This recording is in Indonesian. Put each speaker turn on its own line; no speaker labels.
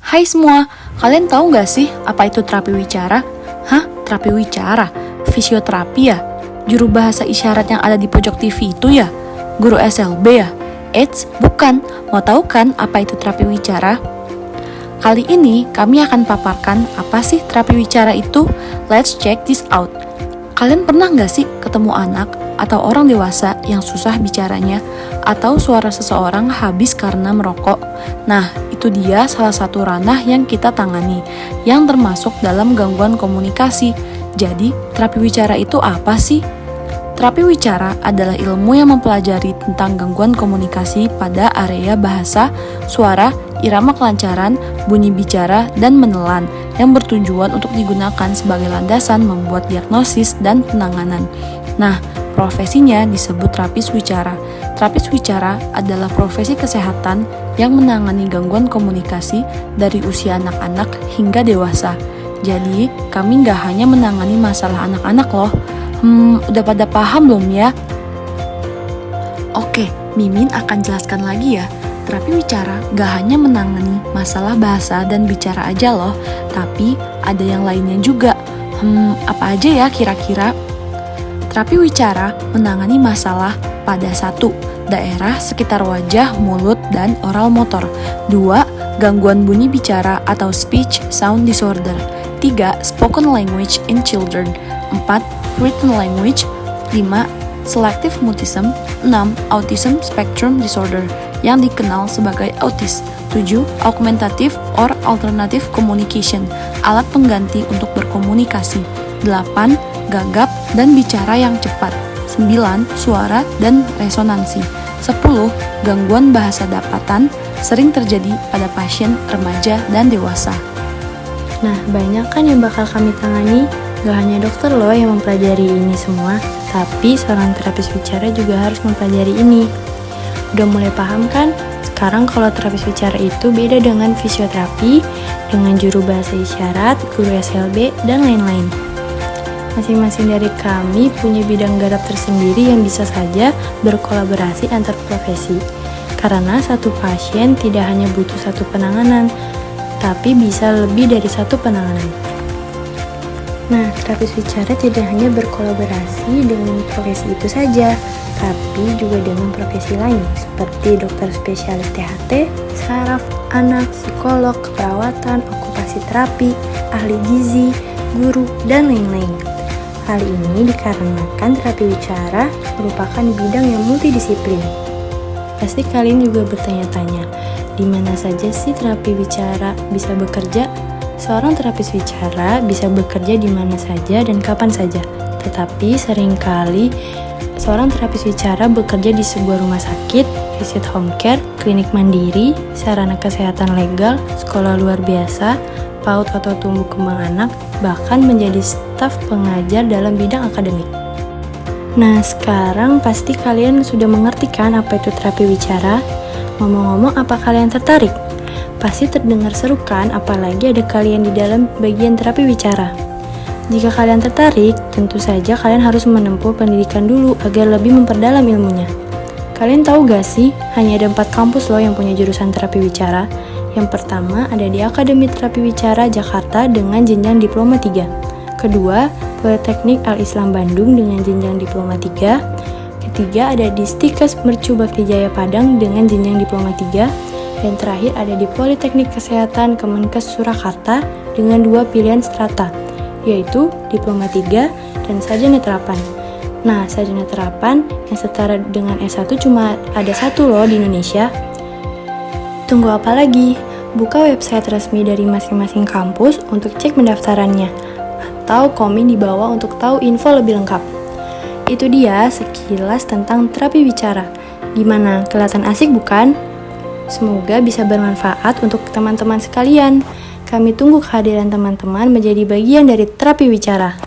Hai semua, kalian tahu nggak sih apa itu terapi wicara? Hah? Terapi wicara? Fisioterapi ya? Juru bahasa isyarat yang ada di pojok TV itu ya? Guru SLB ya? Eits, bukan. Mau tahu kan apa itu terapi wicara? Kali ini kami akan paparkan apa sih terapi wicara itu. Let's check this out. Kalian pernah nggak sih ketemu anak atau orang dewasa yang susah bicaranya atau suara seseorang habis karena merokok? Nah, itu dia salah satu ranah yang kita tangani, yang termasuk dalam gangguan komunikasi. Jadi, terapi wicara itu apa sih? Terapi wicara adalah ilmu yang mempelajari tentang gangguan komunikasi pada area bahasa, suara, irama kelancaran, bunyi bicara, dan menelan yang bertujuan untuk digunakan sebagai landasan membuat diagnosis dan penanganan. Nah, profesinya disebut terapis wicara. Terapis wicara adalah profesi kesehatan yang menangani gangguan komunikasi dari usia anak-anak hingga dewasa. Jadi, kami nggak hanya menangani masalah anak-anak loh. Udah pada paham belum ya? Oke, Mimin akan jelaskan lagi ya. Terapi wicara gak hanya menangani masalah bahasa dan bicara aja loh, tapi ada yang lainnya juga. Apa aja ya kira-kira? Terapi wicara menangani masalah pada 1. Daerah sekitar wajah, mulut, dan oral motor. 2. Gangguan bunyi bicara atau speech sound disorder. 3. Spoken language in children. 4. Written language. 5. Selective mutism. 6. Autism spectrum disorder yang dikenal sebagai autis. 7. Augmentative or alternative communication, alat pengganti untuk berkomunikasi. 8. Gagap dan bicara yang cepat. 9. Suara dan resonansi. 10. Gangguan bahasa dapatan, sering terjadi pada pasien remaja dan dewasa.
Nah, banyak kan yang bakal kami tangani. Gak hanya dokter loh yang mempelajari ini semua, tapi seorang terapis wicara juga harus mempelajari ini. Udah mulai paham kan? Sekarang kalau terapis wicara itu beda dengan fisioterapi, dengan juru bahasa isyarat, guru SLB, dan lain-lain. Masing-masing dari kami punya bidang garap tersendiri yang bisa saja berkolaborasi antar profesi. Karena satu pasien tidak hanya butuh satu penanganan, tapi bisa lebih dari satu penanganan. Nah, terapis wicara tidak hanya berkolaborasi dengan profesi itu saja, tapi juga dengan profesi lain seperti dokter spesialis THT, saraf, anak, psikolog, keperawatan, okupasi terapi, ahli gizi, guru, dan lain-lain. Hal ini dikarenakan terapi wicara merupakan bidang yang multidisiplin. Pasti kalian juga bertanya-tanya, di mana saja sih terapi wicara bisa bekerja? Seorang terapis wicara bisa bekerja di mana saja dan kapan saja. Tetapi seringkali seorang terapis wicara bekerja di sebuah rumah sakit, visit home care, klinik mandiri, sarana kesehatan legal, sekolah luar biasa, PAUD atau tumbuh kembang anak, bahkan menjadi staf pengajar dalam bidang akademik. Nah, sekarang pasti kalian sudah mengerti kan apa itu terapi wicara? Ngomong-ngomong, apa kalian tertarik? Pasti terdengar seru kan, apalagi ada kalian di dalam bagian terapi wicara. Jika kalian tertarik, tentu saja kalian harus menempuh pendidikan dulu agar lebih memperdalam ilmunya. Kalian tahu gak sih, hanya ada 4 kampus loh yang punya jurusan terapi wicara. Yang pertama ada di Akademi Terapi Wicara Jakarta dengan jenjang diploma 3. Kedua, Politeknik Al-Islam Bandung dengan jenjang diploma 3. Ketiga ada di Stikes Mercu Bakti Jaya Padang dengan jenjang diploma 3. Dan terakhir ada di Politeknik Kesehatan Kemenkes Surakarta dengan 2 pilihan strata, yaitu diploma 3 dan sarjana terapan. Nah, sarjana terapan yang setara dengan S1 cuma ada 1 loh di Indonesia. Tunggu apa lagi? Buka website resmi dari masing-masing kampus untuk cek pendaftarannya, atau komen di bawah untuk tahu info lebih lengkap. Itu dia sekilas tentang terapi wicara. Gimana? Kelihatan asik bukan? Semoga bisa bermanfaat untuk teman-teman sekalian. Kami tunggu kehadiran teman-teman menjadi bagian dari terapi wicara.